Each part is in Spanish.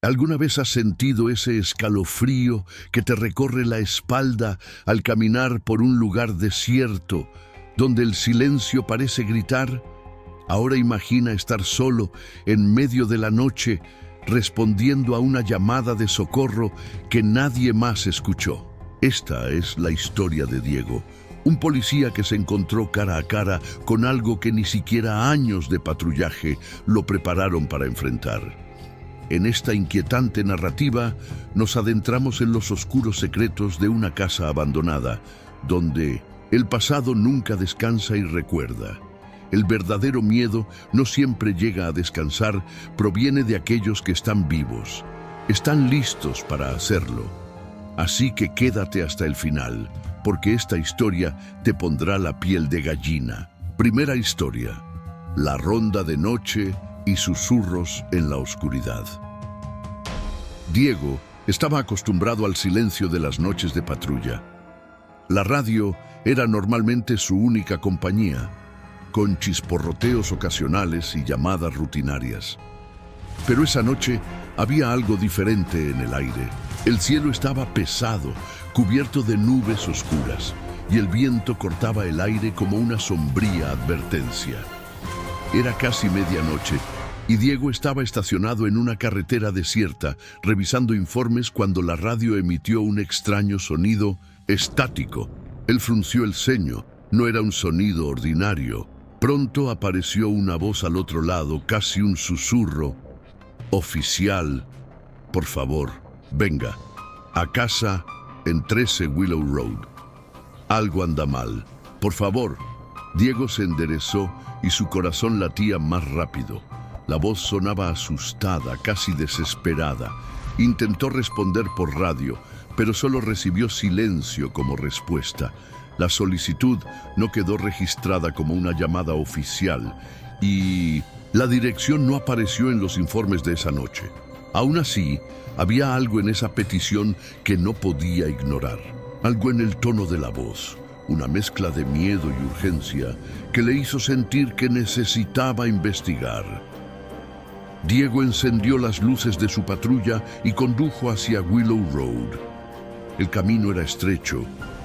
¿Alguna vez has sentido ese escalofrío que te recorre la espalda al caminar por un lugar desierto, donde el silencio parece gritar? Ahora imagina estar solo en medio de la noche, respondiendo a una llamada de socorro que nadie más escuchó. Esta es la historia de Diego, un policía que se encontró cara a cara con algo que ni siquiera años de patrullaje lo prepararon para enfrentar. En esta inquietante narrativa nos adentramos en los oscuros secretos de una casa abandonada, donde el pasado nunca descansa y recuerda. El verdadero miedo no siempre llega a descansar, proviene de aquellos que están vivos. Están listos para hacerlo. Así que quédate hasta el final, porque esta historia te pondrá la piel de gallina. Primera historia: la ronda de noche y susurros en la oscuridad. Diego estaba acostumbrado al silencio de las noches de patrulla. La radio era normalmente su única compañía, con chisporroteos ocasionales y llamadas rutinarias. Pero esa noche había algo diferente en el aire. El cielo estaba pesado, cubierto de nubes oscuras, y el viento cortaba el aire como una sombría advertencia. Era casi medianoche, y Diego estaba estacionado en una carretera desierta, revisando informes cuando la radio emitió un extraño sonido estático. Él frunció el ceño. No era un sonido ordinario. Pronto apareció una voz al otro lado, casi un susurro. «Oficial, por favor, venga. A casa en 13 Willow Road. Algo anda mal. Por favor». Diego se enderezó y su corazón latía más rápido. La voz sonaba asustada, casi desesperada. Intentó responder por radio, pero solo recibió silencio como respuesta. La solicitud no quedó registrada como una llamada oficial y la dirección no apareció en los informes de esa noche. Aún así, había algo en esa petición que no podía ignorar. Algo en el tono de la voz, una mezcla de miedo y urgencia que le hizo sentir que necesitaba investigar. Diego encendió las luces de su patrulla y condujo hacia Willow Road. El camino era estrecho,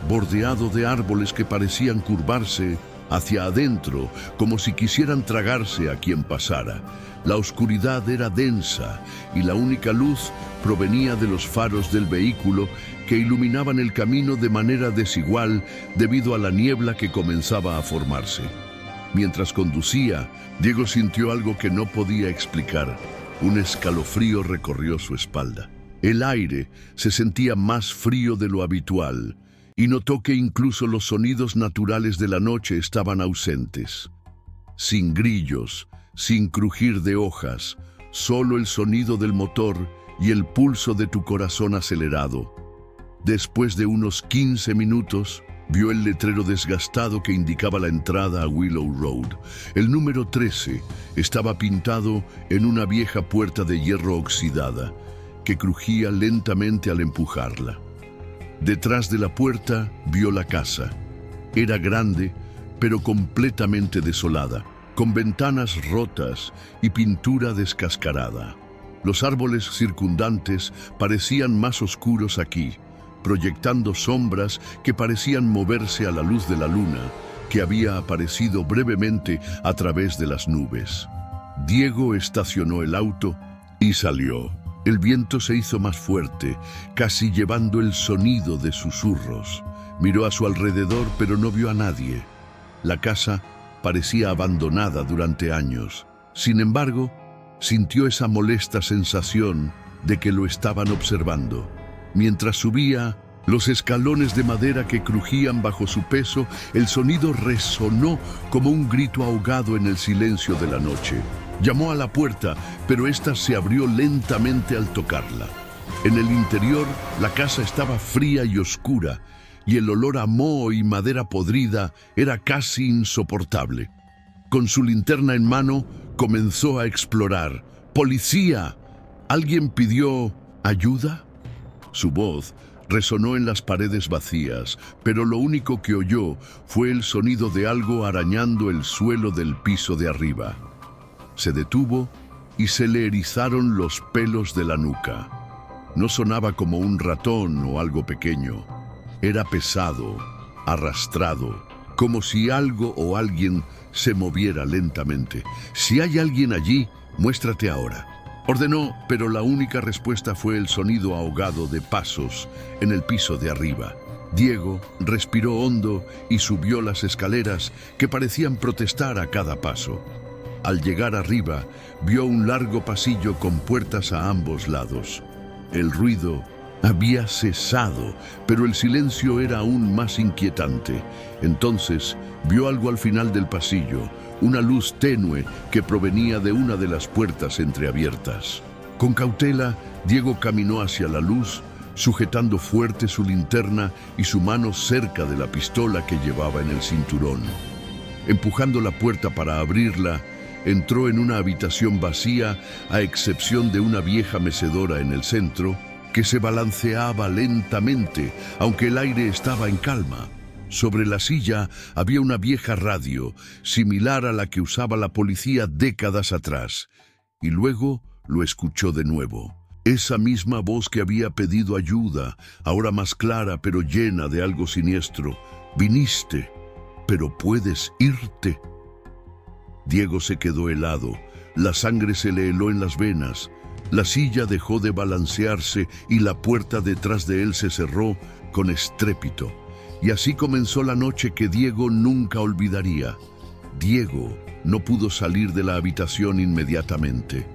bordeado de árboles que parecían curvarse hacia adentro, como si quisieran tragarse a quien pasara. La oscuridad era densa y la única luz provenía de los faros del vehículo que iluminaban el camino de manera desigual debido a la niebla que comenzaba a formarse. Mientras conducía, Diego sintió algo que no podía explicar. Un escalofrío recorrió su espalda. El aire se sentía más frío de lo habitual y notó que incluso los sonidos naturales de la noche estaban ausentes. Sin grillos, sin crujir de hojas, solo el sonido del motor y el pulso de tu corazón acelerado. Después de unos 15 minutos, vio el letrero desgastado que indicaba la entrada a Willow Road. El número 13 estaba pintado en una vieja puerta de hierro oxidada, que crujía lentamente al empujarla. Detrás de la puerta vio la casa. Era grande, pero completamente desolada, con ventanas rotas y pintura descascarada. Los árboles circundantes parecían más oscuros aquí, proyectando sombras que parecían moverse a la luz de la luna, que había aparecido brevemente a través de las nubes. Diego estacionó el auto y salió. El viento se hizo más fuerte, casi llevando el sonido de susurros. Miró a su alrededor, pero no vio a nadie. La casa parecía abandonada durante años. Sin embargo, sintió esa molesta sensación de que lo estaban observando. Mientras subía los escalones de madera que crujían bajo su peso, el sonido resonó como un grito ahogado en el silencio de la noche. Llamó a la puerta, pero ésta se abrió lentamente al tocarla. En el interior, la casa estaba fría y oscura, y el olor a moho y madera podrida era casi insoportable. Con su linterna en mano, comenzó a explorar. ¡Policía! ¿Alguien pidió ayuda? Su voz resonó en las paredes vacías, pero lo único que oyó fue el sonido de algo arañando el suelo del piso de arriba. Se detuvo y se le erizaron los pelos de la nuca. No sonaba como un ratón o algo pequeño. Era pesado, arrastrado, como si algo o alguien se moviera lentamente. «Si hay alguien allí, muéstrate ahora», ordenó, pero la única respuesta fue el sonido ahogado de pasos en el piso de arriba. Diego respiró hondo y subió las escaleras que parecían protestar a cada paso. Al llegar arriba, vio un largo pasillo con puertas a ambos lados. El ruido había cesado, pero el silencio era aún más inquietante. Entonces, vio algo al final del pasillo, una luz tenue que provenía de una de las puertas entreabiertas. Con cautela, Diego caminó hacia la luz, sujetando fuerte su linterna y su mano cerca de la pistola que llevaba en el cinturón. Empujando la puerta para abrirla, entró en una habitación vacía, a excepción de una vieja mecedora en el centro, que se balanceaba lentamente, aunque el aire estaba en calma. Sobre la silla había una vieja radio, similar a la que usaba la policía décadas atrás. Y luego lo escuchó de nuevo. Esa misma voz que había pedido ayuda, ahora más clara pero llena de algo siniestro. «Viniste, pero puedes irte». Diego se quedó helado. La sangre se le heló en las venas. La silla dejó de balancearse y la puerta detrás de él se cerró con estrépito. Y así comenzó la noche que Diego nunca olvidaría. Diego no pudo salir de la habitación inmediatamente.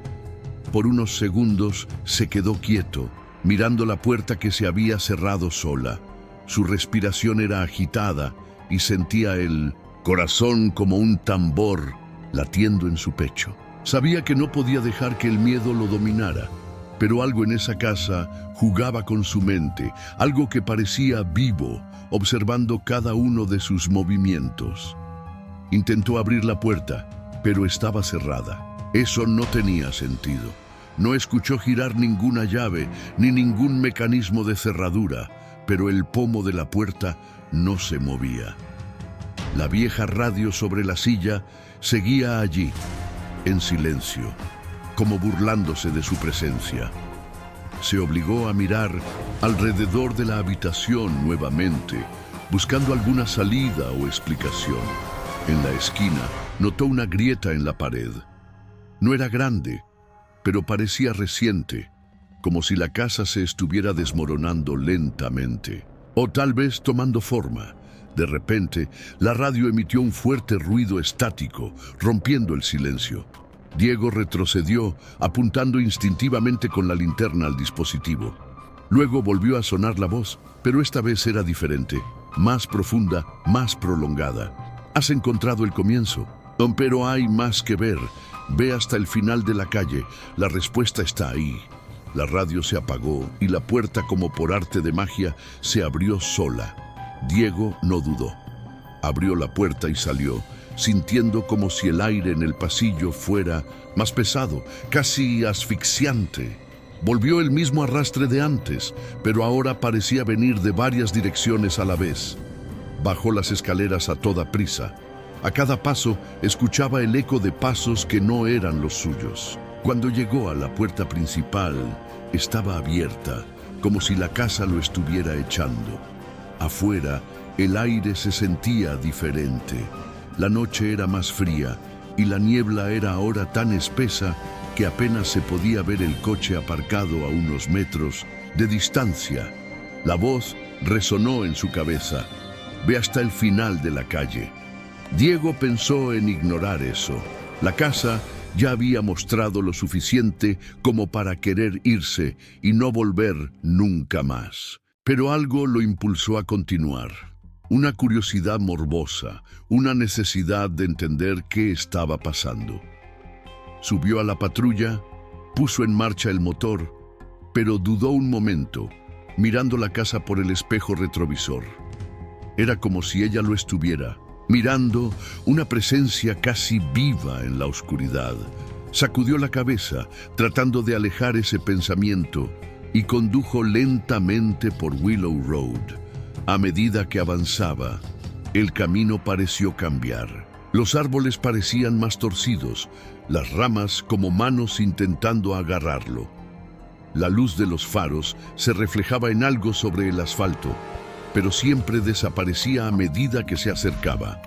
Por unos segundos se quedó quieto, mirando la puerta que se había cerrado sola. Su respiración era agitada y sentía el corazón como un tambor latiendo en su pecho. Sabía que no podía dejar que el miedo lo dominara, pero algo en esa casa jugaba con su mente, algo que parecía vivo, observando cada uno de sus movimientos. Intentó abrir la puerta, pero estaba cerrada. Eso no tenía sentido. No escuchó girar ninguna llave ni ningún mecanismo de cerradura, pero el pomo de la puerta no se movía. La vieja radio sobre la silla seguía allí, en silencio, como burlándose de su presencia. Se obligó a mirar alrededor de la habitación nuevamente, buscando alguna salida o explicación. En la esquina notó una grieta en la pared. No era grande, pero parecía reciente, como si la casa se estuviera desmoronando lentamente, o tal vez tomando forma. De repente, la radio emitió un fuerte ruido estático, rompiendo el silencio. Diego retrocedió, apuntando instintivamente con la linterna al dispositivo. Luego volvió a sonar la voz, pero esta vez era diferente, más profunda, más prolongada. «Has encontrado el comienzo, pero hay más que ver. Ve hasta el final de la calle, la respuesta está ahí». La radio se apagó y la puerta, como por arte de magia, se abrió sola. Diego no dudó. Abrió la puerta y salió, sintiendo como si el aire en el pasillo fuera más pesado, casi asfixiante. Volvió el mismo arrastre de antes, pero ahora parecía venir de varias direcciones a la vez. Bajó las escaleras a toda prisa. A cada paso escuchaba el eco de pasos que no eran los suyos. Cuando llegó a la puerta principal, estaba abierta, como si la casa lo estuviera echando. Afuera, el aire se sentía diferente. La noche era más fría y la niebla era ahora tan espesa que apenas se podía ver el coche aparcado a unos metros de distancia. La voz resonó en su cabeza. «Ve hasta el final de la calle». Diego pensó en ignorar eso. La casa ya había mostrado lo suficiente como para querer irse y no volver nunca más. Pero algo lo impulsó a continuar. Una curiosidad morbosa, una necesidad de entender qué estaba pasando. Subió a la patrulla, puso en marcha el motor, pero dudó un momento, mirando la casa por el espejo retrovisor. Era como si ella lo estuviera, mirando, una presencia casi viva en la oscuridad. Sacudió la cabeza, tratando de alejar ese pensamiento, y condujo lentamente por Willow Road. A medida que avanzaba, el camino pareció cambiar. Los árboles parecían más torcidos, las ramas como manos intentando agarrarlo. La luz de los faros se reflejaba en algo sobre el asfalto, pero siempre desaparecía a medida que se acercaba.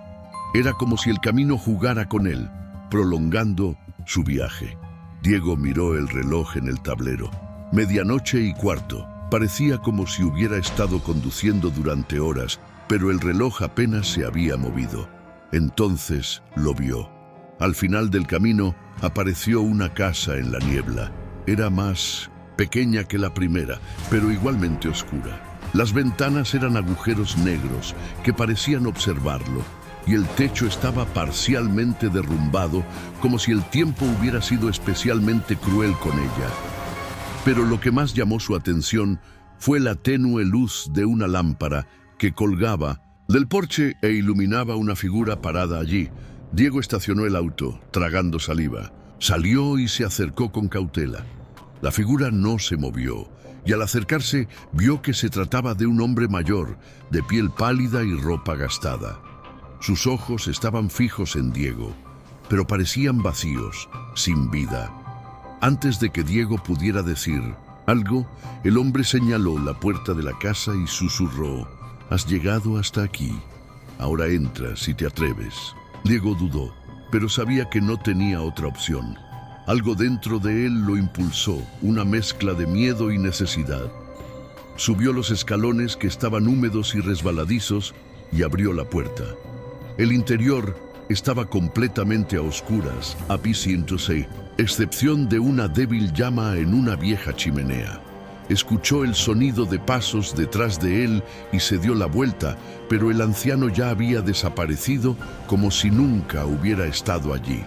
Era como si el camino jugara con él, prolongando su viaje. Diego miró el reloj en el tablero. 1:15. Parecía como si hubiera estado conduciendo durante horas, pero el reloj apenas se había movido. Entonces lo vio. Al final del camino apareció una casa en la niebla. Era más pequeña que la primera, pero igualmente oscura. Las ventanas eran agujeros negros que parecían observarlo, y el techo estaba parcialmente derrumbado, como si el tiempo hubiera sido especialmente cruel con ella. Pero lo que más llamó su atención fue la tenue luz de una lámpara que colgaba del porche e iluminaba una figura parada allí. Diego estacionó el auto, tragando saliva. Salió y se acercó con cautela. La figura no se movió, y al acercarse vio que se trataba de un hombre mayor, de piel pálida y ropa gastada. Sus ojos estaban fijos en Diego, pero parecían vacíos, sin vida. Antes de que Diego pudiera decir algo, el hombre señaló la puerta de la casa y susurró: «Has llegado hasta aquí. Ahora entra si te atreves». Diego dudó, pero sabía que no tenía otra opción. Algo dentro de él lo impulsó, una mezcla de miedo y necesidad. Subió los escalones que estaban húmedos y resbaladizos y abrió la puerta. El interior estaba completamente a oscuras, abisiéndose, excepción de una débil llama en una vieja chimenea. Escuchó el sonido de pasos detrás de él y se dio la vuelta, pero el anciano ya había desaparecido como si nunca hubiera estado allí.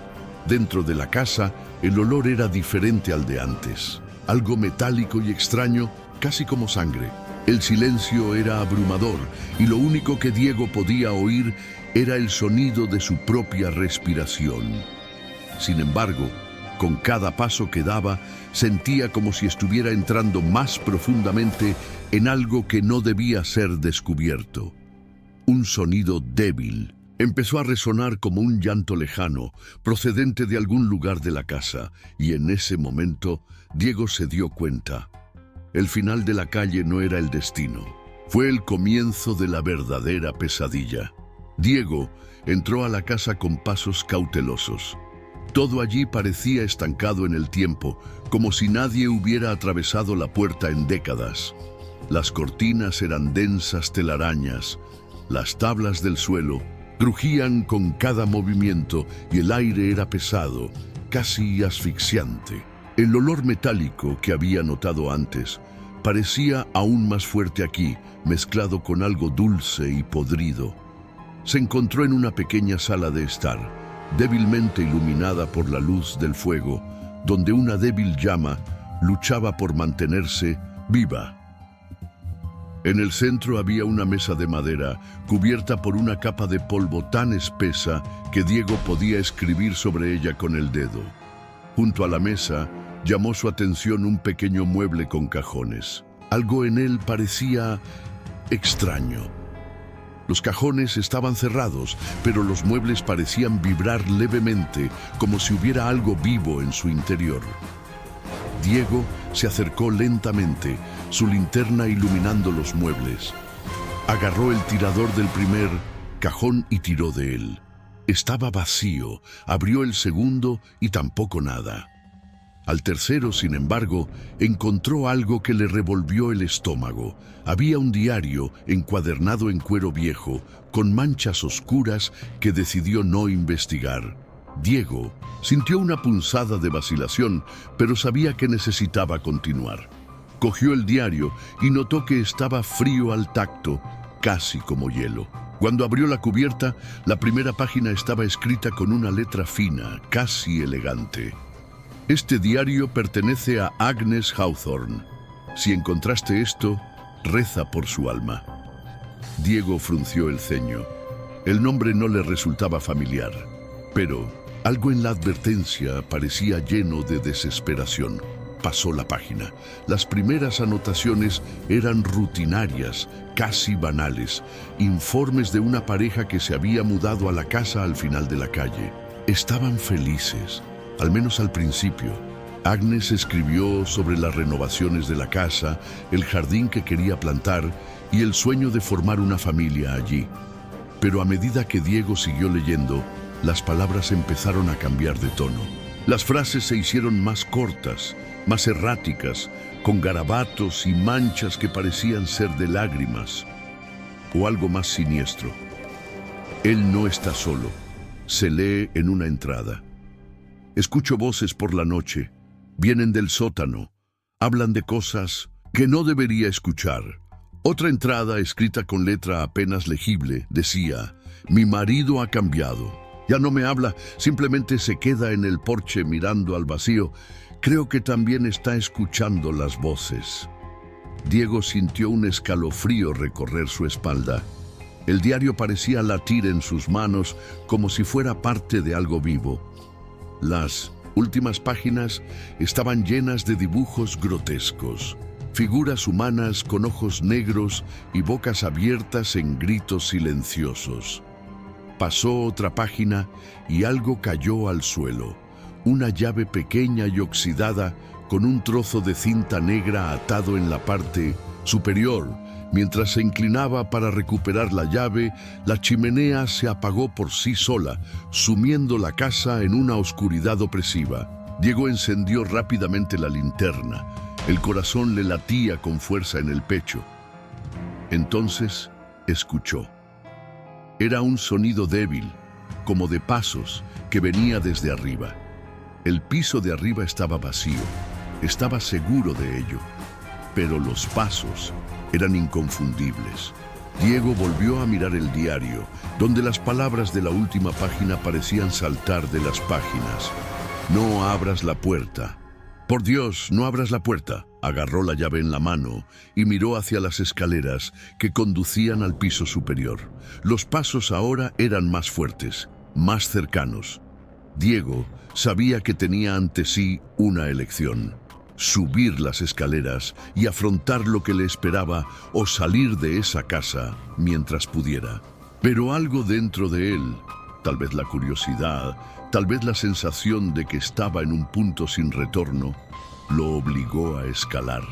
Dentro de la casa, el olor era diferente al de antes. Algo metálico y extraño, casi como sangre. El silencio era abrumador y lo único que Diego podía oír era el sonido de su propia respiración. Sin embargo, con cada paso que daba, sentía como si estuviera entrando más profundamente en algo que no debía ser descubierto. Un sonido débil empezó a resonar como un llanto lejano, procedente de algún lugar de la casa, y en ese momento Diego se dio cuenta. El final de la calle no era el destino, fue el comienzo de la verdadera pesadilla. Diego entró a la casa con pasos cautelosos. Todo allí parecía estancado en el tiempo, como si nadie hubiera atravesado la puerta en décadas. Las cortinas eran densas telarañas, las tablas del suelo crujían con cada movimiento y el aire era pesado, casi asfixiante. El olor metálico que había notado antes parecía aún más fuerte aquí, mezclado con algo dulce y podrido. Se encontró en una pequeña sala de estar, débilmente iluminada por la luz del fuego, donde una débil llama luchaba por mantenerse viva. En el centro había una mesa de madera cubierta por una capa de polvo tan espesa que Diego podía escribir sobre ella con el dedo. Junto a la mesa llamó su atención un pequeño mueble con cajones. Algo en él parecía extraño. Los cajones estaban cerrados, pero los muebles parecían vibrar levemente, como si hubiera algo vivo en su interior. Diego se acercó lentamente, su linterna iluminando los muebles. Agarró el tirador del primer cajón y tiró de él. Estaba vacío, abrió el segundo y tampoco nada. Al tercero, sin embargo, encontró algo que le revolvió el estómago. Había un diario encuadernado en cuero viejo, con manchas oscuras que decidió no investigar. Diego sintió una punzada de vacilación, pero sabía que necesitaba continuar. Cogió el diario y notó que estaba frío al tacto, casi como hielo. Cuando abrió la cubierta, la primera página estaba escrita con una letra fina, casi elegante. Este diario pertenece a Agnes Hawthorne. Si encontraste esto, reza por su alma. Diego frunció el ceño. El nombre no le resultaba familiar, pero algo en la advertencia parecía lleno de desesperación. pasó la página. Las primeras anotaciones eran rutinarias, casi banales, informes de una pareja que se había mudado a la casa al final de la calle. Estaban felices, al menos al principio. Agnes escribió sobre las renovaciones de la casa, el jardín que quería plantar y el sueño de formar una familia allí. Pero a medida que Diego siguió leyendo, las palabras empezaron a cambiar de tono. Las frases se hicieron más cortas, más erráticas, con garabatos y manchas que parecían ser de lágrimas, o algo más siniestro. Él no está solo, se lee en una entrada. Escucho voces por la noche, vienen del sótano, hablan de cosas que no debería escuchar. Otra entrada, escrita con letra apenas legible, decía: mi marido ha cambiado. Ya no me habla, simplemente se queda en el porche mirando al vacío. Creo que también está escuchando las voces. Diego sintió un escalofrío recorrer su espalda. El diario parecía latir en sus manos como si fuera parte de algo vivo. Las últimas páginas estaban llenas de dibujos grotescos. Figuras humanas con ojos negros y bocas abiertas en gritos silenciosos. Pasó otra página y algo cayó al suelo. Una llave pequeña y oxidada con un trozo de cinta negra atado en la parte superior. Mientras se inclinaba para recuperar la llave, la chimenea se apagó por sí sola, sumiendo la casa en una oscuridad opresiva. Diego encendió rápidamente la linterna. El corazón le latía con fuerza en el pecho. Entonces escuchó. Era un sonido débil, como de pasos, que venía desde arriba. El piso de arriba estaba vacío. Estaba seguro de ello. Pero los pasos eran inconfundibles. Diego volvió a mirar el diario, donde las palabras de la última página parecían saltar de las páginas. No abras la puerta. Por Dios, no abras la puerta. Agarró la llave en la mano y miró hacia las escaleras que conducían al piso superior. Los pasos ahora eran más fuertes, más cercanos. Diego sabía que tenía ante sí una elección: subir las escaleras y afrontar lo que le esperaba, o salir de esa casa mientras pudiera. Pero algo dentro de él, tal vez la curiosidad, tal vez la sensación de que estaba en un punto sin retorno, lo obligó a escalar.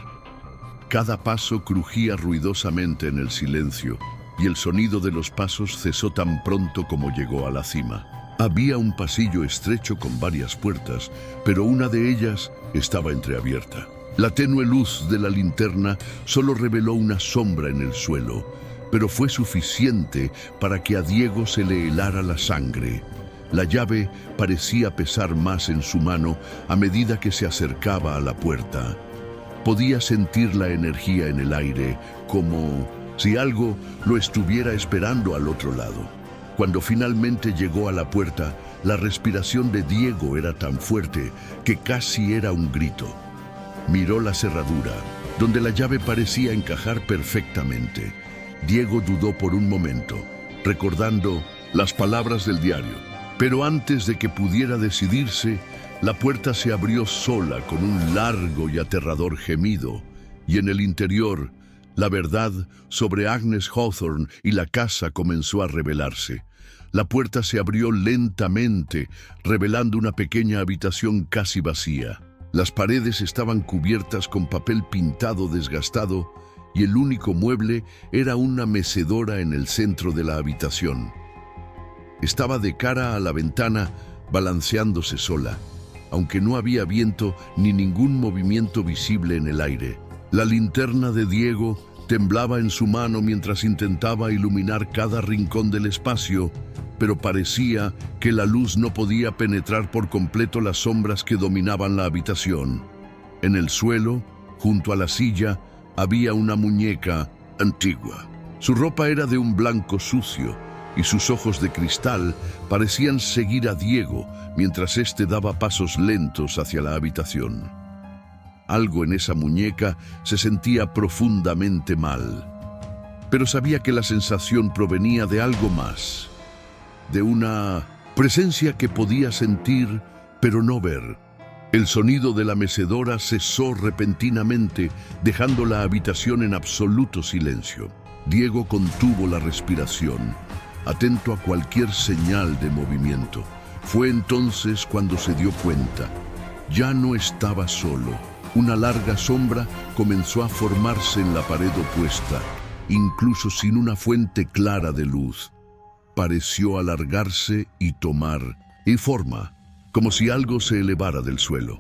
Cada paso crujía ruidosamente en el silencio, y el sonido de los pasos cesó tan pronto como llegó a la cima. Había un pasillo estrecho con varias puertas, pero una de ellas estaba entreabierta. La tenue luz de la linterna solo reveló una sombra en el suelo, pero fue suficiente para que a Diego se le helara la sangre. La llave parecía pesar más en su mano a medida que se acercaba a la puerta. Podía sentir la energía en el aire, como si algo lo estuviera esperando al otro lado. Cuando finalmente llegó a la puerta, la respiración de Diego era tan fuerte que casi era un grito. Miró la cerradura, donde la llave parecía encajar perfectamente. Diego dudó por un momento, recordando las palabras del diario. Pero antes de que pudiera decidirse, la puerta se abrió sola con un largo y aterrador gemido, y en el interior, la verdad sobre Agnes Hawthorne y la casa comenzó a revelarse. La puerta se abrió lentamente, revelando una pequeña habitación casi vacía. Las paredes estaban cubiertas con papel pintado desgastado, y el único mueble era una mecedora en el centro de la habitación. Estaba de cara a la ventana, balanceándose sola, aunque no había viento ni ningún movimiento visible en el aire. La linterna de Diego temblaba en su mano mientras intentaba iluminar cada rincón del espacio, pero parecía que la luz no podía penetrar por completo las sombras que dominaban la habitación. En el suelo, junto a la silla, había una muñeca antigua. Su ropa era de un blanco sucio, y sus ojos de cristal parecían seguir a Diego mientras éste daba pasos lentos hacia la habitación. Algo en esa muñeca se sentía profundamente mal, pero sabía que la sensación provenía de algo más, de una presencia que podía sentir pero no ver. El sonido de la mecedora cesó repentinamente, dejando la habitación en absoluto silencio. Diego contuvo la respiración, atento a cualquier señal de movimiento. Fue entonces cuando se dio cuenta. Ya no estaba solo. Una larga sombra comenzó a formarse en la pared opuesta, incluso sin una fuente clara de luz. Pareció alargarse y tomar forma, como si algo se elevara del suelo.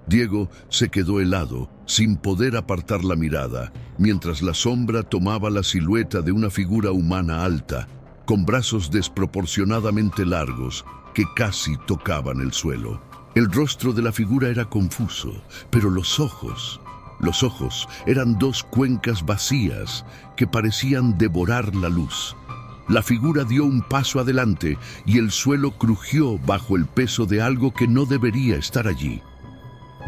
Diego se quedó helado, sin poder apartar la mirada, mientras la sombra tomaba la silueta de una figura humana alta, con brazos desproporcionadamente largos que casi tocaban el suelo. El rostro de la figura era confuso, pero los ojos eran dos cuencas vacías que parecían devorar la luz. La figura dio un paso adelante y el suelo crujió bajo el peso de algo que no debería estar allí.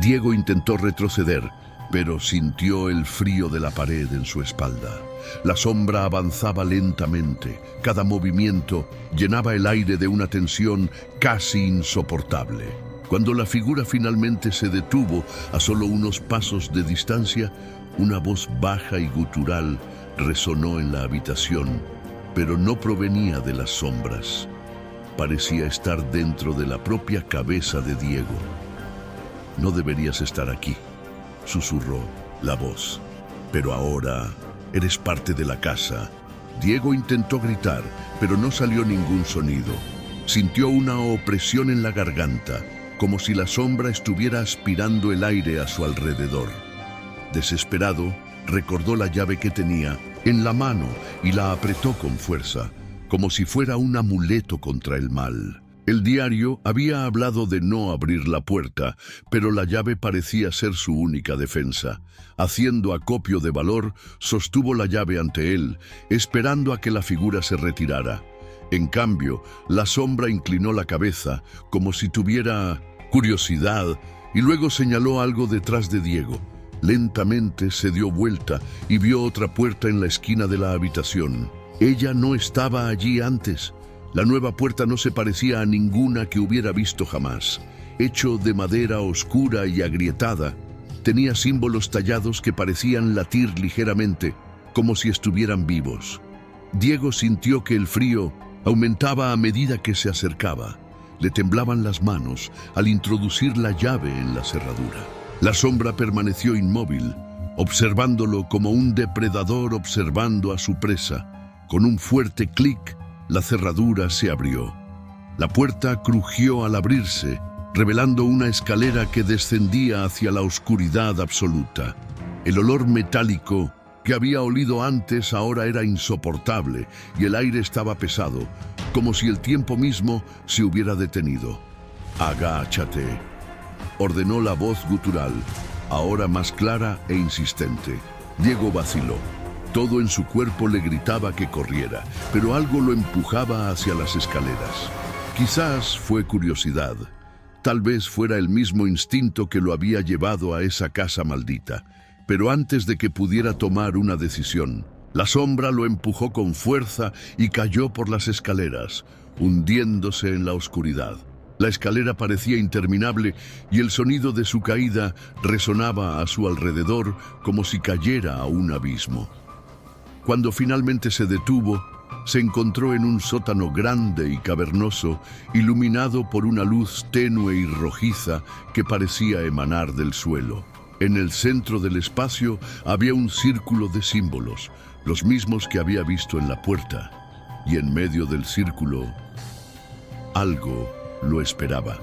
Diego intentó retroceder, pero sintió el frío de la pared en su espalda. La sombra avanzaba lentamente. Cada movimiento llenaba el aire de una tensión casi insoportable. Cuando la figura finalmente se detuvo a solo unos pasos de distancia, una voz baja y gutural resonó en la habitación, pero no provenía de las sombras. Parecía estar dentro de la propia cabeza de Diego. «No deberías estar aquí», susurró la voz. «Pero ahora eres parte de la casa». Diego intentó gritar, pero no salió ningún sonido. Sintió una opresión en la garganta, como si la sombra estuviera aspirando el aire a su alrededor. Desesperado, recordó la llave que tenía en la mano y la apretó con fuerza, como si fuera un amuleto contra el mal. El diario había hablado de no abrir la puerta, pero la llave parecía ser su única defensa. Haciendo acopio de valor, sostuvo la llave ante él, esperando a que la figura se retirara. En cambio, la sombra inclinó la cabeza, como si tuviera curiosidad, y luego señaló algo detrás de Diego. Lentamente se dio vuelta y vio otra puerta en la esquina de la habitación. Ella no estaba allí antes. La nueva puerta no se parecía a ninguna que hubiera visto jamás. Hecho de madera oscura y agrietada, tenía símbolos tallados que parecían latir ligeramente, como si estuvieran vivos. Diego sintió que el frío aumentaba a medida que se acercaba. Le temblaban las manos al introducir la llave en la cerradura. La sombra permaneció inmóvil, observándolo como un depredador observando a su presa. Con un fuerte clic, la cerradura se abrió. La puerta crujió al abrirse, revelando una escalera que descendía hacia la oscuridad absoluta. El olor metálico que había olido antes ahora era insoportable y el aire estaba pesado, como si el tiempo mismo se hubiera detenido. «Agáchate», ordenó la voz gutural, ahora más clara e insistente. Diego vaciló. Todo en su cuerpo le gritaba que corriera, pero algo lo empujaba hacia las escaleras. Quizás fue curiosidad. Tal vez fuera el mismo instinto que lo había llevado a esa casa maldita. Pero antes de que pudiera tomar una decisión, la sombra lo empujó con fuerza y cayó por las escaleras, hundiéndose en la oscuridad. La escalera parecía interminable y el sonido de su caída resonaba a su alrededor como si cayera a un abismo. Cuando finalmente se detuvo, se encontró en un sótano grande y cavernoso, iluminado por una luz tenue y rojiza que parecía emanar del suelo. En el centro del espacio había un círculo de símbolos, los mismos que había visto en la puerta, y en medio del círculo, algo lo esperaba.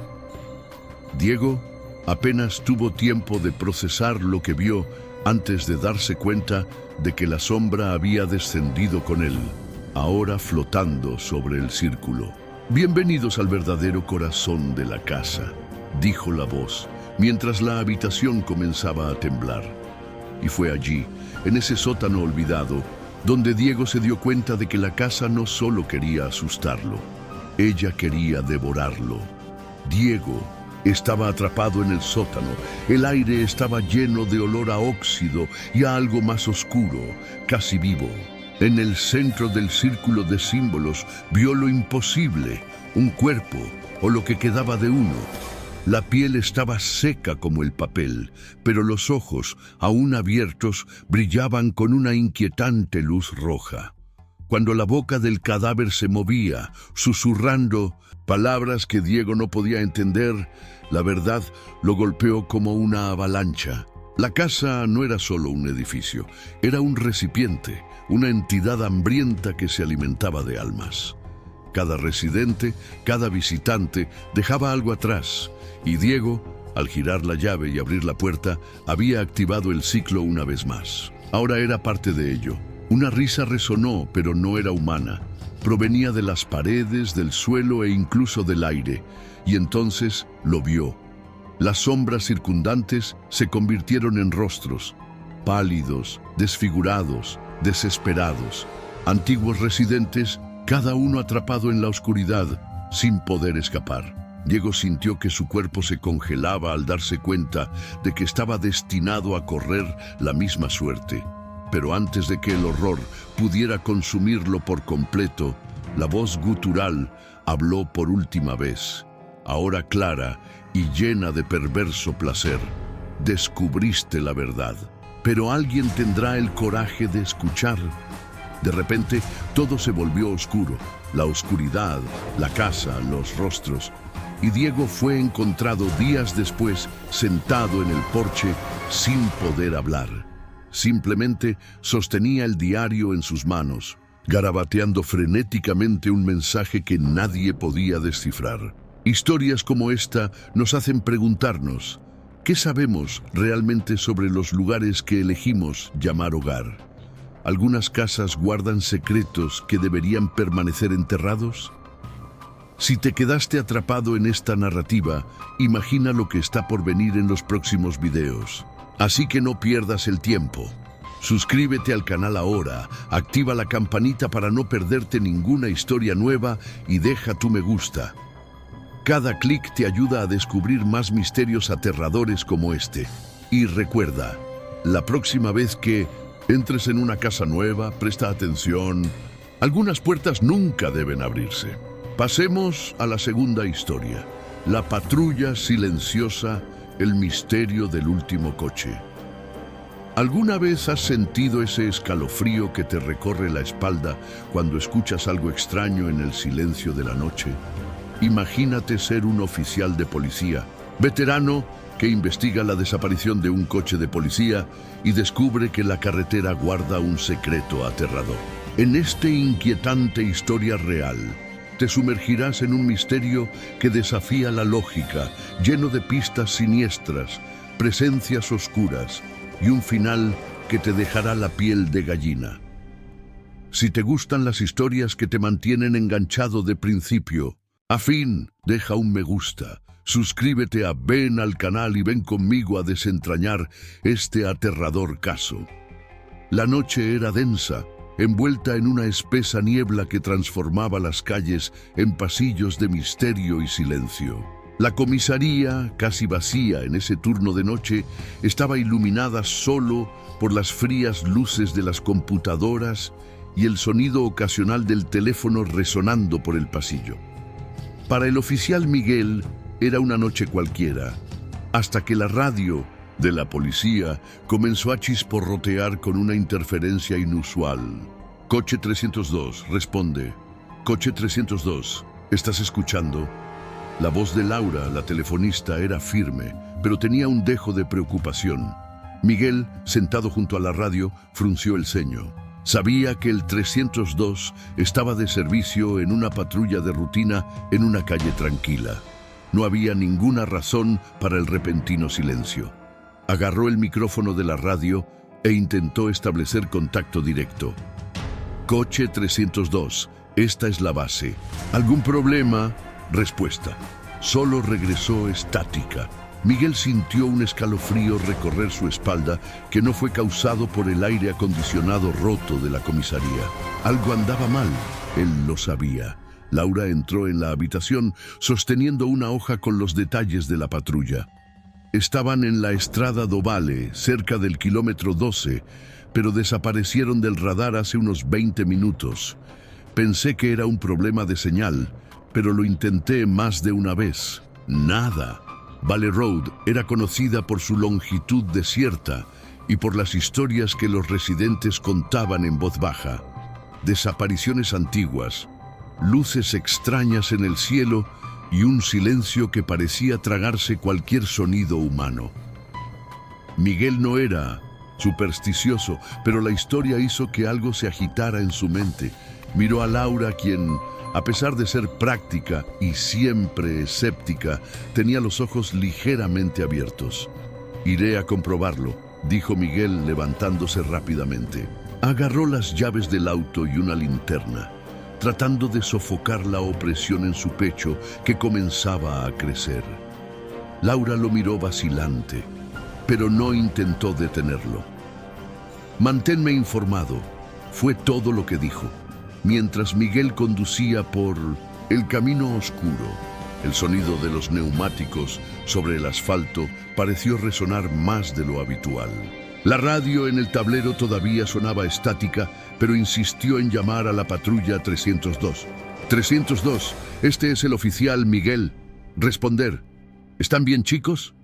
Diego apenas tuvo tiempo de procesar lo que vio antes de darse cuenta de que la sombra había descendido con él, ahora flotando sobre el círculo. «Bienvenidos al verdadero corazón de la casa», dijo la voz, mientras la habitación comenzaba a temblar. Y fue allí, en ese sótano olvidado, donde Diego se dio cuenta de que la casa no solo quería asustarlo, ella quería devorarlo. Diego estaba atrapado en el sótano. El aire estaba lleno de olor a óxido y a algo más oscuro, casi vivo. En el centro del círculo de símbolos vio lo imposible, un cuerpo o lo que quedaba de uno. La piel estaba seca como el papel, pero los ojos, aún abiertos, brillaban con una inquietante luz roja. Cuando la boca del cadáver se movía, susurrando palabras que Diego no podía entender, la verdad lo golpeó como una avalancha. La casa no era solo un edificio, era un recipiente, una entidad hambrienta que se alimentaba de almas. Cada residente, cada visitante dejaba algo atrás, y Diego, al girar la llave y abrir la puerta, había activado el ciclo una vez más. Ahora era parte de ello. Una risa resonó, pero no era humana. Provenía de las paredes, del suelo e incluso del aire, y entonces lo vio. Las sombras circundantes se convirtieron en rostros, pálidos, desfigurados, desesperados, antiguos residentes, cada uno atrapado en la oscuridad, sin poder escapar. Diego sintió que su cuerpo se congelaba al darse cuenta de que estaba destinado a correr la misma suerte. Pero antes de que el horror pudiera consumirlo por completo, la voz gutural habló por última vez, ahora clara y llena de perverso placer. Descubriste la verdad, pero alguien tendrá el coraje de escuchar. De repente, todo se volvió oscuro, la oscuridad, la casa, los rostros, y Diego fue encontrado días después sentado en el porche sin poder hablar. Simplemente sostenía el diario en sus manos, garabateando frenéticamente un mensaje que nadie podía descifrar. Historias como esta nos hacen preguntarnos, ¿qué sabemos realmente sobre los lugares que elegimos llamar hogar? ¿Algunas casas guardan secretos que deberían permanecer enterrados? Si te quedaste atrapado en esta narrativa, imagina lo que está por venir en los próximos videos. Así que no pierdas el tiempo. Suscríbete al canal ahora, activa la campanita para no perderte ninguna historia nueva y deja tu me gusta. Cada clic te ayuda a descubrir más misterios aterradores como este. Y recuerda, la próxima vez que entres en una casa nueva, presta atención. Algunas puertas nunca deben abrirse. Pasemos a la segunda historia. La patrulla silenciosa, el misterio del último coche. ¿Alguna vez has sentido ese escalofrío que te recorre la espalda cuando escuchas algo extraño en el silencio de la noche? Imagínate ser un oficial de policía, veterano, que investiga la desaparición de un coche de policía y descubre que la carretera guarda un secreto aterrador. En esta inquietante historia real, te sumergirás en un misterio que desafía la lógica, lleno de pistas siniestras, presencias oscuras y un final que te dejará la piel de gallina. Si te gustan las historias que te mantienen enganchado de principio a fin, deja un me gusta, suscríbete a Ven al canal y ven conmigo a desentrañar este aterrador caso. La noche era densa, envuelta en una espesa niebla que transformaba las calles en pasillos de misterio y silencio. La comisaría, casi vacía en ese turno de noche, estaba iluminada solo por las frías luces de las computadoras y el sonido ocasional del teléfono resonando por el pasillo. Para el oficial Miguel era una noche cualquiera, hasta que la radio de la policía comenzó a chisporrotear con una interferencia inusual. Coche 302, responde. Coche 302, ¿estás escuchando? La voz de Laura, la telefonista, era firme, pero tenía un dejo de preocupación. Miguel, sentado junto a la radio, frunció el ceño. Sabía que el 302 estaba de servicio en una patrulla de rutina en una calle tranquila. No había ninguna razón para el repentino silencio. Agarró el micrófono de la radio e intentó establecer contacto directo. Coche 302, esta es la base. ¿Algún problema? Respuesta. Solo regresó estática. Miguel sintió un escalofrío recorrer su espalda que no fue causado por el aire acondicionado roto de la comisaría. Algo andaba mal, él lo sabía. Laura entró en la habitación sosteniendo una hoja con los detalles de la patrulla. Estaban en la Estrada do Vale, cerca del kilómetro 12, pero desaparecieron del radar hace unos 20 minutos. Pensé que era un problema de señal, pero lo intenté más de una vez. Nada. Valley Road era conocida por su longitud desierta y por las historias que los residentes contaban en voz baja. Desapariciones antiguas, luces extrañas en el cielo y un silencio que parecía tragarse cualquier sonido humano. Miguel no era supersticioso, pero la historia hizo que algo se agitara en su mente. Miró a Laura, quien, a pesar de ser práctica y siempre escéptica, tenía los ojos ligeramente abiertos. «Iré a comprobarlo», dijo Miguel levantándose rápidamente. Agarró las llaves del auto y una linterna, tratando de sofocar la opresión en su pecho que comenzaba a crecer. Laura lo miró vacilante, pero no intentó detenerlo. «Manténme informado», fue todo lo que dijo, mientras Miguel conducía por el camino oscuro. El sonido de los neumáticos sobre el asfalto pareció resonar más de lo habitual. La radio en el tablero todavía sonaba estática, pero insistió en llamar a la patrulla 302. «302, este es el oficial Miguel. Responder. ¿Están bien, chicos?»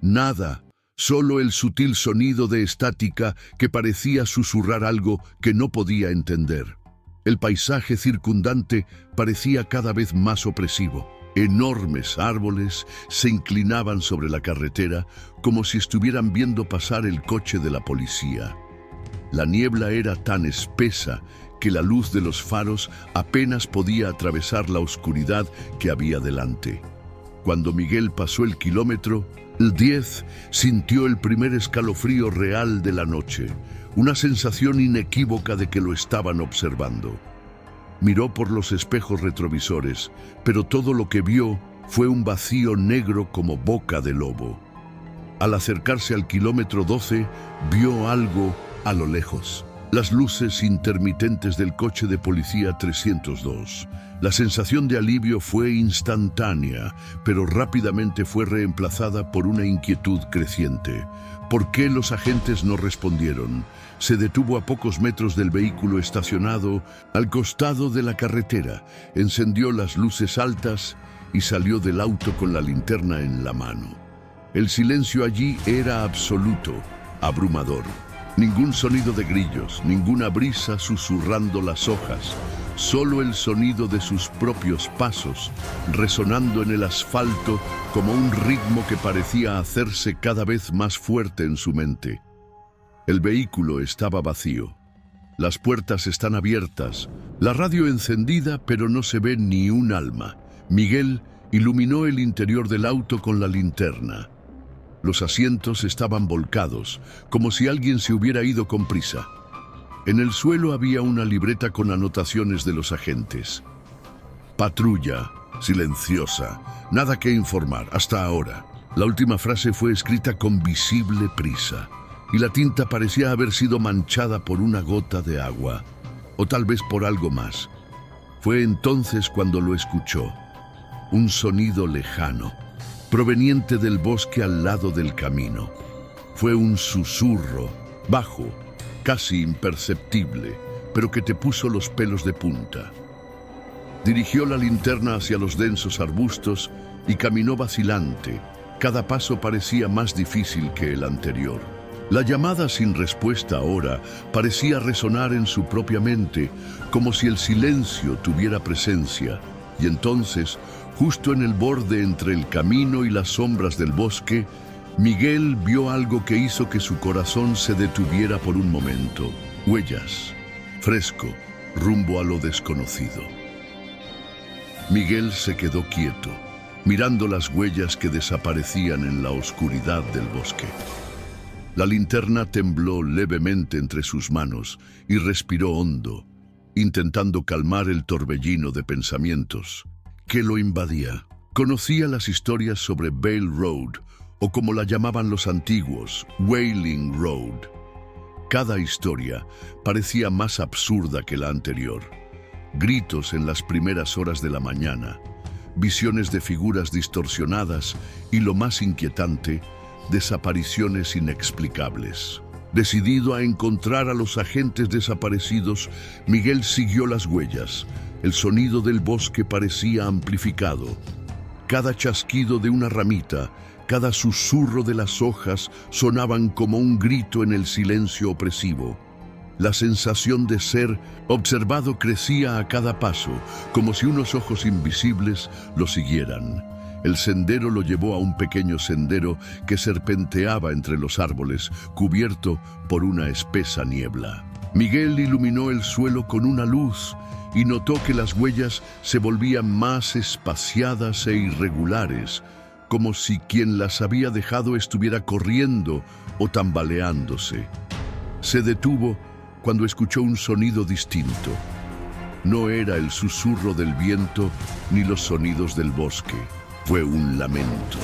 Nada, solo el sutil sonido de estática que parecía susurrar algo que no podía entender. El paisaje circundante parecía cada vez más opresivo. Enormes árboles se inclinaban sobre la carretera como si estuvieran viendo pasar el coche de la policía. La niebla era tan espesa que la luz de los faros apenas podía atravesar la oscuridad que había delante. Cuando Miguel pasó el kilómetro, el 10 sintió el primer escalofrío real de la noche, una sensación inequívoca de que lo estaban observando. Miró por los espejos retrovisores, pero todo lo que vio fue un vacío negro como boca de lobo. Al acercarse al kilómetro 12, vio algo a lo lejos. Las luces intermitentes del coche de policía 302. La sensación de alivio fue instantánea, pero rápidamente fue reemplazada por una inquietud creciente. ¿Por qué los agentes no respondieron? Se detuvo a pocos metros del vehículo estacionado al costado de la carretera, encendió las luces altas y salió del auto con la linterna en la mano. El silencio allí era absoluto, abrumador. Ningún sonido de grillos, ninguna brisa susurrando las hojas, solo el sonido de sus propios pasos, resonando en el asfalto como un ritmo que parecía hacerse cada vez más fuerte en su mente. El vehículo estaba vacío. Las puertas están abiertas, la radio encendida, pero no se ve ni un alma. Miguel iluminó el interior del auto con la linterna. Los asientos estaban volcados, como si alguien se hubiera ido con prisa. En el suelo había una libreta con anotaciones de los agentes. Patrulla, silenciosa, nada que informar, hasta ahora. La última frase fue escrita con visible prisa, y la tinta parecía haber sido manchada por una gota de agua, o tal vez por algo más. Fue entonces cuando lo escuchó, un sonido lejano, proveniente del bosque al lado del camino. Fue un susurro, bajo, casi imperceptible, pero que te puso los pelos de punta. Dirigió la linterna hacia los densos arbustos y caminó vacilante. Cada paso parecía más difícil que el anterior. La llamada sin respuesta ahora parecía resonar en su propia mente, como si el silencio tuviera presencia. Y entonces, justo en el borde entre el camino y las sombras del bosque, Miguel vio algo que hizo que su corazón se detuviera por un momento. Huellas, fresco, rumbo a lo desconocido. Miguel se quedó quieto, mirando las huellas que desaparecían en la oscuridad del bosque. La linterna tembló levemente entre sus manos y respiró hondo, intentando calmar el torbellino de pensamientos que lo invadía. Conocía las historias sobre Valley Road, o como la llamaban los antiguos, Wailing Road. Cada historia parecía más absurda que la anterior. Gritos en las primeras horas de la mañana, visiones de figuras distorsionadas y, lo más inquietante, desapariciones inexplicables. Decidido a encontrar a los agentes desaparecidos, Miguel siguió las huellas. El sonido del bosque parecía amplificado. Cada chasquido de una ramita, Cada susurro de las hojas sonaban como un grito en el silencio opresivo. La sensación de ser observado crecía a cada paso, como si unos ojos invisibles lo siguieran. El sendero lo llevó a un pequeño sendero que serpenteaba entre los árboles, cubierto por una espesa niebla. Miguel iluminó el suelo con una luz y notó que las huellas se volvían más espaciadas e irregulares, como si quien las había dejado estuviera corriendo o tambaleándose. Se detuvo cuando escuchó un sonido distinto. No era el susurro del viento ni los sonidos del bosque. Fue un lamento.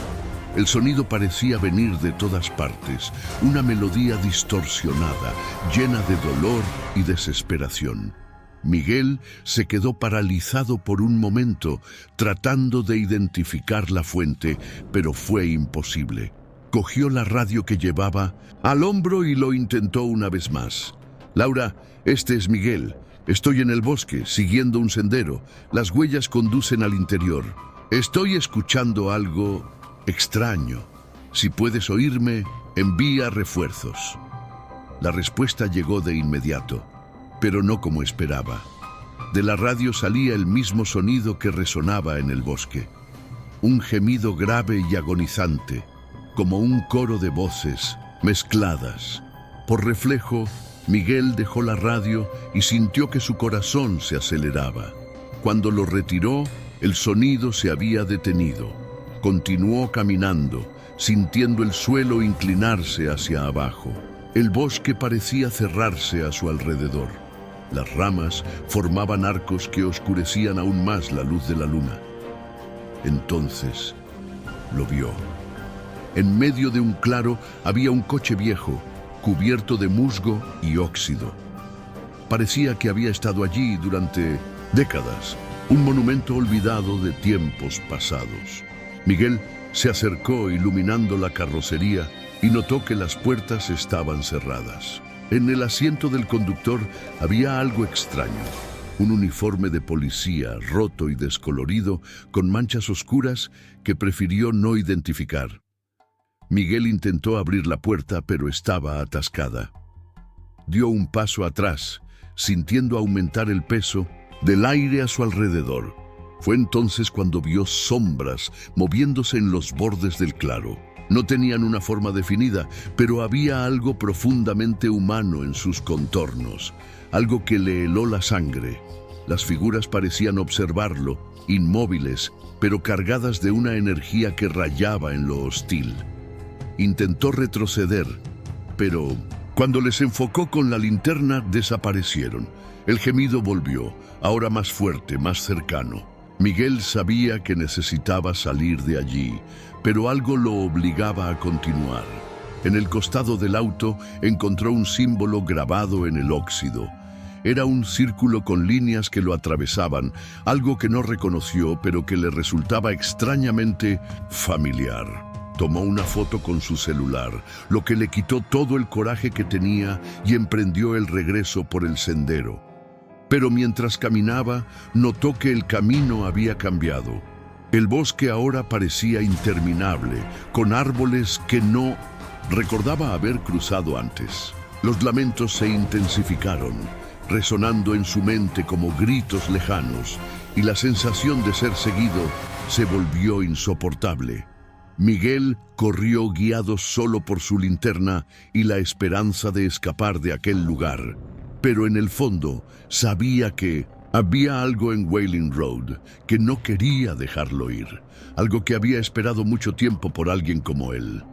El sonido parecía venir de todas partes, una melodía distorsionada, llena de dolor y desesperación. Miguel se quedó paralizado por un momento, tratando de identificar la fuente, pero fue imposible. Cogió la radio que llevaba al hombro y lo intentó una vez más. «Laura, este es Miguel. Estoy en el bosque, siguiendo un sendero. Las huellas conducen al interior. Estoy escuchando algo extraño. Si puedes oírme, envía refuerzos». La respuesta llegó de inmediato, pero no como esperaba. De la radio salía el mismo sonido que resonaba en el bosque. Un gemido grave y agonizante, como un coro de voces mezcladas. Por reflejo, Miguel dejó la radio y sintió que su corazón se aceleraba. Cuando lo retiró, el sonido se había detenido. Continuó caminando, sintiendo el suelo inclinarse hacia abajo. El bosque parecía cerrarse a su alrededor. Las ramas formaban arcos que oscurecían aún más la luz de la luna. Entonces lo vio. En medio de un claro había un coche viejo, cubierto de musgo y óxido. Parecía que había estado allí durante décadas, un monumento olvidado de tiempos pasados. Miguel se acercó iluminando la carrocería y notó que las puertas estaban cerradas. En el asiento del conductor había algo extraño. Un uniforme de policía roto y descolorido, con manchas oscuras que prefirió no identificar. Miguel intentó abrir la puerta, pero estaba atascada. Dio un paso atrás, sintiendo aumentar el peso del aire a su alrededor. Fue entonces cuando vio sombras moviéndose en los bordes del claro. No tenían una forma definida, pero había algo profundamente humano en sus contornos, algo que le heló la sangre. Las figuras parecían observarlo, inmóviles, pero cargadas de una energía que rayaba en lo hostil. Intentó retroceder, pero cuando les enfocó con la linterna desaparecieron. El gemido volvió, ahora más fuerte, más cercano. Miguel sabía que necesitaba salir de allí, pero algo lo obligaba a continuar. En el costado del auto encontró un símbolo grabado en el óxido. Era un círculo con líneas que lo atravesaban, algo que no reconoció, pero que le resultaba extrañamente familiar. Tomó una foto con su celular, lo que le quitó todo el coraje que tenía, y emprendió el regreso por el sendero. Pero mientras caminaba, notó que el camino había cambiado. El bosque ahora parecía interminable, con árboles que no recordaba haber cruzado antes. Los lamentos se intensificaron, resonando en su mente como gritos lejanos, y la sensación de ser seguido se volvió insoportable. Miguel corrió guiado solo por su linterna y la esperanza de escapar de aquel lugar. Pero en el fondo sabía que había algo en Wailing Road que no quería dejarlo ir, algo que había esperado mucho tiempo por alguien como él.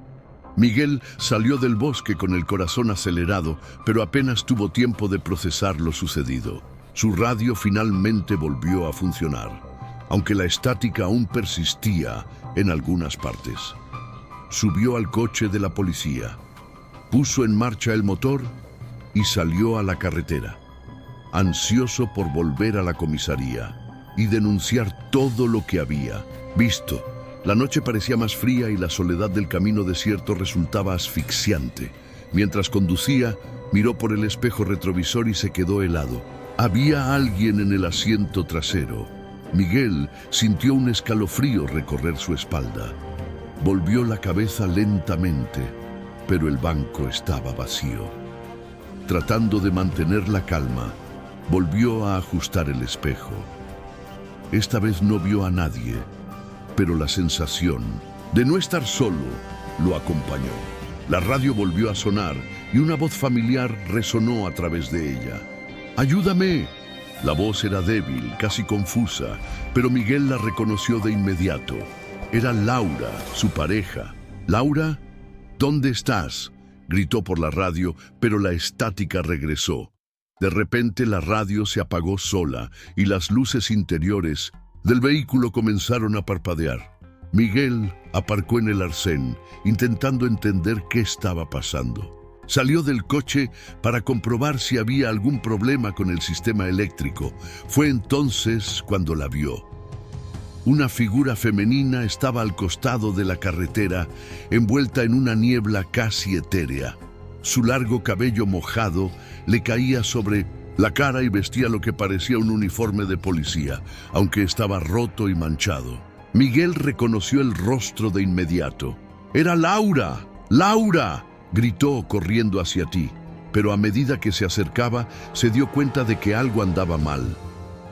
Miguel salió del bosque con el corazón acelerado, pero apenas tuvo tiempo de procesar lo sucedido. Su radio finalmente volvió a funcionar, aunque la estática aún persistía en algunas partes. Subió al coche de la policía, puso en marcha el motor y salió a la carretera, ansioso por volver a la comisaría y denunciar todo lo que había visto. La noche parecía más fría y la soledad del camino desierto resultaba asfixiante. Mientras conducía, miró por el espejo retrovisor y se quedó helado. Había alguien en el asiento trasero. Miguel sintió un escalofrío recorrer su espalda. Volvió la cabeza lentamente, pero el banco estaba vacío. Tratando de mantener la calma, volvió a ajustar el espejo. Esta vez no vio a nadie, pero la sensación de no estar solo lo acompañó. La radio volvió a sonar y una voz familiar resonó a través de ella. ¡Ayúdame! La voz era débil, casi confusa, pero Miguel la reconoció de inmediato. Era Laura, su pareja. «Laura, ¿dónde estás?», gritó por la radio, pero la estática regresó. De repente la radio se apagó sola y las luces interiores del vehículo comenzaron a parpadear. Miguel aparcó en el arcén, intentando entender qué estaba pasando. Salió del coche para comprobar si había algún problema con el sistema eléctrico. Fue entonces cuando la vio. Una figura femenina estaba al costado de la carretera, envuelta en una niebla casi etérea. Su largo cabello mojado le caía sobre la cara y vestía lo que parecía un uniforme de policía, aunque estaba roto y manchado. Miguel reconoció el rostro de inmediato. «¡Era Laura! ¡Laura!», gritó corriendo hacia ti, pero a medida que se acercaba, se dio cuenta de que algo andaba mal.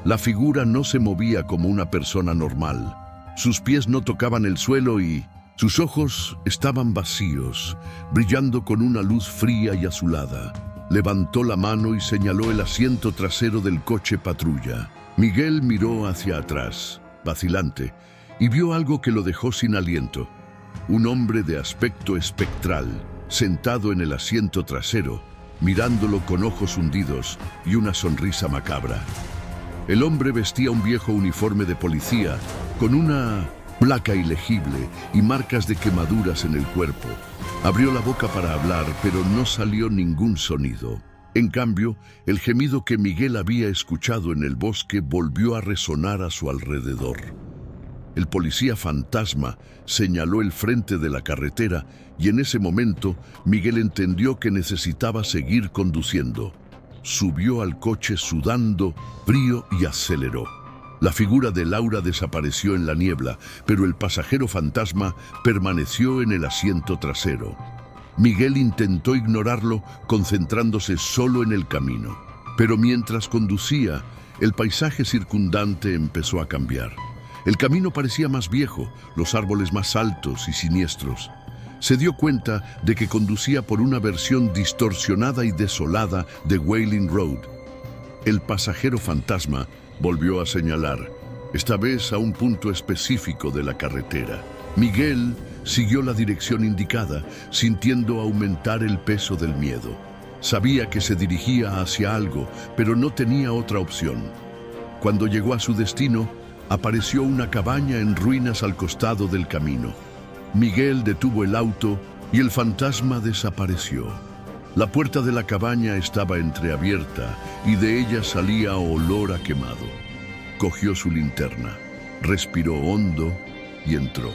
La figura no se movía como una persona normal. Sus pies no tocaban el suelo y sus ojos estaban vacíos, brillando con una luz fría y azulada. Levantó la mano y señaló el asiento trasero del coche patrulla. Miguel miró hacia atrás, vacilante, y vio algo que lo dejó sin aliento. Un hombre de aspecto espectral, sentado en el asiento trasero, mirándolo con ojos hundidos y una sonrisa macabra. El hombre vestía un viejo uniforme de policía, con una placa ilegible y marcas de quemaduras en el cuerpo. Abrió la boca para hablar, pero no salió ningún sonido. En cambio, el gemido que Miguel había escuchado en el bosque volvió a resonar a su alrededor. El policía fantasma señaló el frente de la carretera y en ese momento Miguel entendió que necesitaba seguir conduciendo. Subió al coche sudando, frío y aceleró. La figura de Laura desapareció en la niebla, pero el pasajero fantasma permaneció en el asiento trasero. Miguel intentó ignorarlo, concentrándose solo en el camino. Pero mientras conducía, el paisaje circundante empezó a cambiar. El camino parecía más viejo, los árboles más altos y siniestros. Se dio cuenta de que conducía por una versión distorsionada y desolada de Wailing Road. El pasajero fantasma volvió a señalar, esta vez a un punto específico de la carretera. Miguel siguió la dirección indicada, sintiendo aumentar el peso del miedo. Sabía que se dirigía hacia algo, pero no tenía otra opción. Cuando llegó a su destino, apareció una cabaña en ruinas al costado del camino. Miguel detuvo el auto y el fantasma desapareció. La puerta de la cabaña estaba entreabierta y de ella salía olor a quemado. Cogió su linterna, respiró hondo y entró.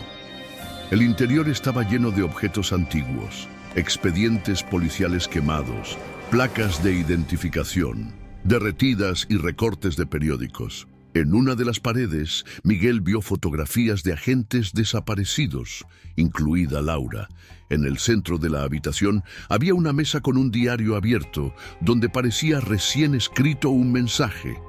El interior estaba lleno de objetos antiguos, expedientes policiales quemados, placas de identificación, derretidas y recortes de periódicos. En una de las paredes, Miguel vio fotografías de agentes desaparecidos, incluida Laura. En el centro de la habitación había una mesa con un diario abierto, donde parecía recién escrito un mensaje.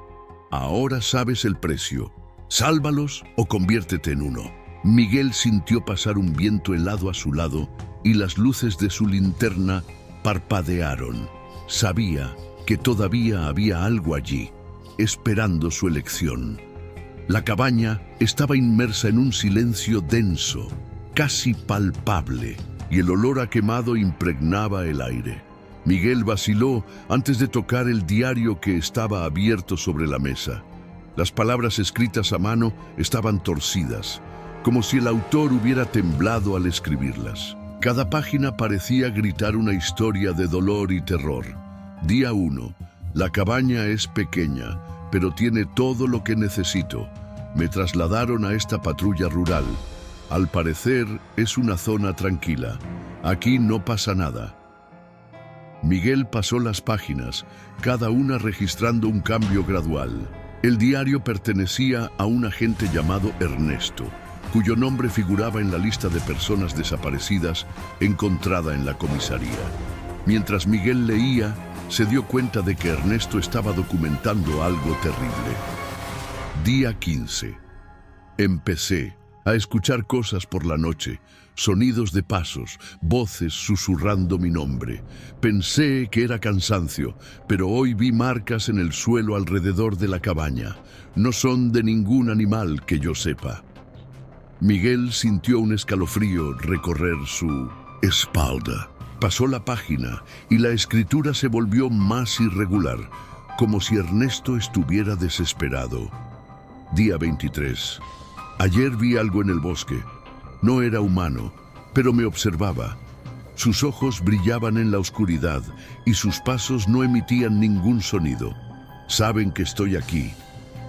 Ahora sabes el precio. Sálvalos o conviértete en uno. Miguel sintió pasar un viento helado a su lado y las luces de su linterna parpadearon. Sabía que todavía había algo allí, esperando su elección. La cabaña estaba inmersa en un silencio denso, casi palpable, y el olor a quemado impregnaba el aire. Miguel vaciló antes de tocar el diario que estaba abierto sobre la mesa. Las palabras escritas a mano estaban torcidas, como si el autor hubiera temblado al escribirlas. Cada página parecía gritar una historia de dolor y terror. Día 1. La cabaña es pequeña, pero tiene todo lo que necesito. Me trasladaron a esta patrulla rural. Al parecer, es una zona tranquila. Aquí no pasa nada. Miguel pasó las páginas, cada una registrando un cambio gradual. El diario pertenecía a un agente llamado Ernesto, cuyo nombre figuraba en la lista de personas desaparecidas encontrada en la comisaría. Mientras Miguel leía, se dio cuenta de que Ernesto estaba documentando algo terrible. Día 15. Empecé a escuchar cosas por la noche, sonidos de pasos, voces susurrando mi nombre. Pensé que era cansancio, pero hoy vi marcas en el suelo alrededor de la cabaña. No son de ningún animal que yo sepa. Miguel sintió un escalofrío recorrer su espalda. Pasó la página y la escritura se volvió más irregular, como si Ernesto estuviera desesperado. Día 23. Ayer vi algo en el bosque. No era humano, pero me observaba. Sus ojos brillaban en la oscuridad y sus pasos no emitían ningún sonido. Saben que estoy aquí.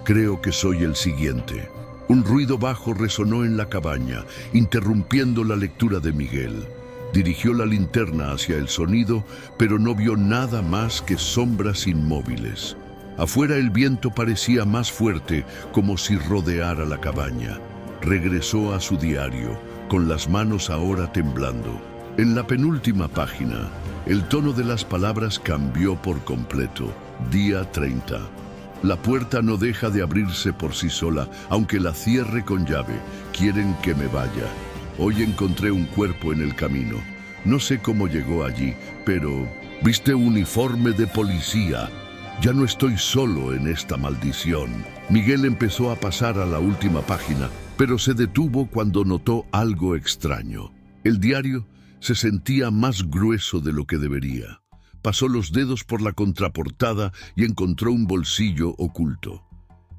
Creo que soy el siguiente. Un ruido bajo resonó en la cabaña, interrumpiendo la lectura de Miguel. Dirigió la linterna hacia el sonido, pero no vio nada más que sombras inmóviles. Afuera el viento parecía más fuerte, como si rodeara la cabaña. Regresó a su diario, con las manos ahora temblando. En la penúltima página, el tono de las palabras cambió por completo. Día 30. La puerta no deja de abrirse por sí sola, aunque la cierre con llave. Quieren que me vaya. Hoy encontré un cuerpo en el camino. No sé cómo llegó allí, pero viste un uniforme de policía. Ya no estoy solo en esta maldición. Miguel empezó a pasar a la última página, pero se detuvo cuando notó algo extraño. El diario se sentía más grueso de lo que debería. Pasó los dedos por la contraportada y encontró un bolsillo oculto.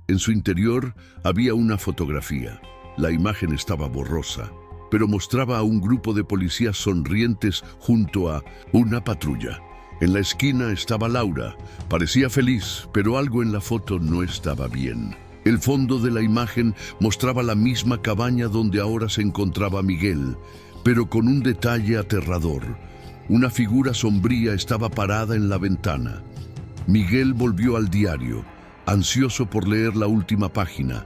En su interior había una fotografía. La imagen estaba borrosa, pero mostraba a un grupo de policías sonrientes junto a una patrulla. En la esquina estaba Laura. Parecía feliz, pero algo en la foto no estaba bien. El fondo de la imagen mostraba la misma cabaña donde ahora se encontraba Miguel, pero con un detalle aterrador. Una figura sombría estaba parada en la ventana. Miguel volvió al diario, ansioso por leer la última página,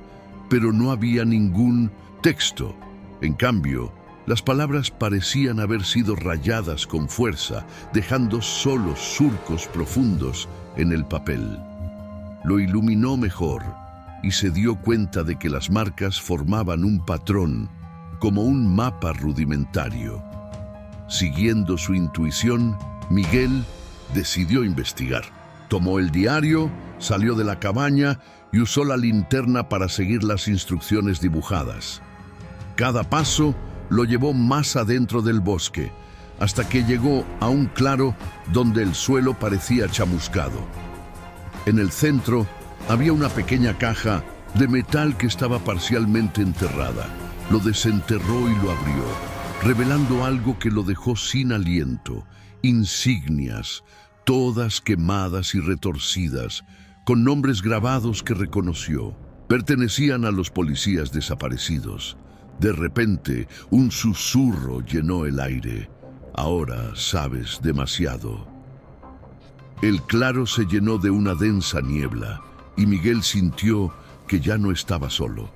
pero no había ningún texto. En cambio, las palabras parecían haber sido rayadas con fuerza, dejando solo surcos profundos en el papel. Lo iluminó mejor y se dio cuenta de que las marcas formaban un patrón, como un mapa rudimentario. Siguiendo su intuición, Miguel decidió investigar. Tomó el diario, salió de la cabaña y usó la linterna para seguir las instrucciones dibujadas. Cada paso lo llevó más adentro del bosque, hasta que llegó a un claro donde el suelo parecía chamuscado. En el centro había una pequeña caja de metal que estaba parcialmente enterrada. Lo desenterró y lo abrió, revelando algo que lo dejó sin aliento: insignias, todas quemadas y retorcidas, con nombres grabados que reconoció. Pertenecían a los policías desaparecidos. De repente, un susurro llenó el aire. Ahora sabes demasiado. El claro se llenó de una densa niebla, y Miguel sintió que ya no estaba solo.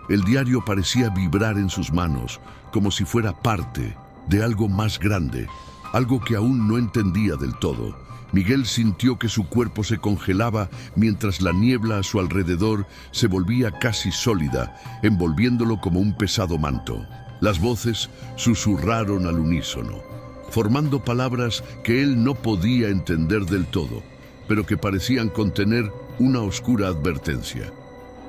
El diario parecía vibrar en sus manos, como si fuera parte de algo más grande, algo que aún no entendía del todo. Miguel sintió que su cuerpo se congelaba mientras la niebla a su alrededor se volvía casi sólida, envolviéndolo como un pesado manto. Las voces susurraron al unísono, formando palabras que él no podía entender del todo, pero que parecían contener una oscura advertencia.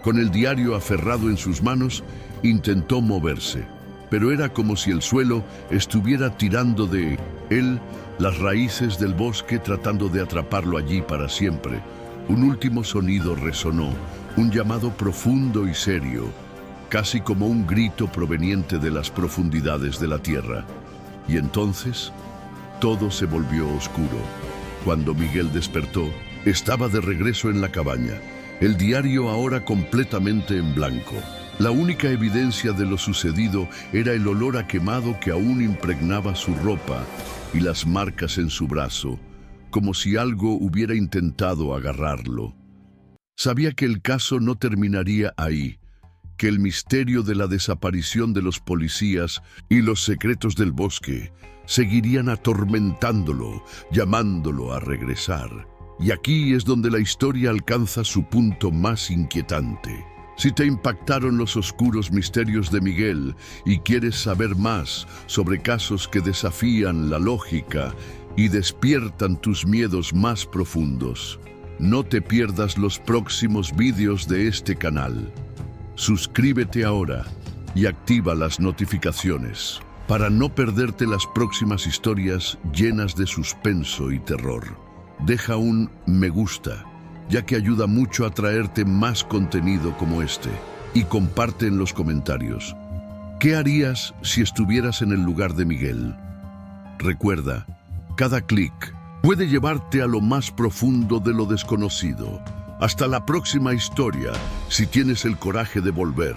Con el diario aferrado en sus manos, intentó moverse, pero era como si el suelo estuviera tirando de él, las raíces del bosque tratando de atraparlo allí para siempre. Un último sonido resonó, un llamado profundo y serio, casi como un grito proveniente de las profundidades de la tierra. Y entonces, todo se volvió oscuro. Cuando Miguel despertó, estaba de regreso en la cabaña, el diario ahora completamente en blanco. La única evidencia de lo sucedido era el olor a quemado que aún impregnaba su ropa y las marcas en su brazo, como si algo hubiera intentado agarrarlo. Sabía que el caso no terminaría ahí, que el misterio de la desaparición de los policías y los secretos del bosque seguirían atormentándolo, llamándolo a regresar. Y aquí es donde la historia alcanza su punto más inquietante. Si te impactaron los oscuros misterios de Miguel y quieres saber más sobre casos que desafían la lógica y despiertan tus miedos más profundos, no te pierdas los próximos vídeos de este canal. Suscríbete ahora y activa las notificaciones para no perderte las próximas historias llenas de suspenso y terror. Deja un me gusta, ya que ayuda mucho a traerte más contenido como este, y comparte en los comentarios. ¿Qué harías si estuvieras en el lugar de Miguel? Recuerda, cada clic puede llevarte a lo más profundo de lo desconocido. Hasta la próxima historia, si tienes el coraje de volver.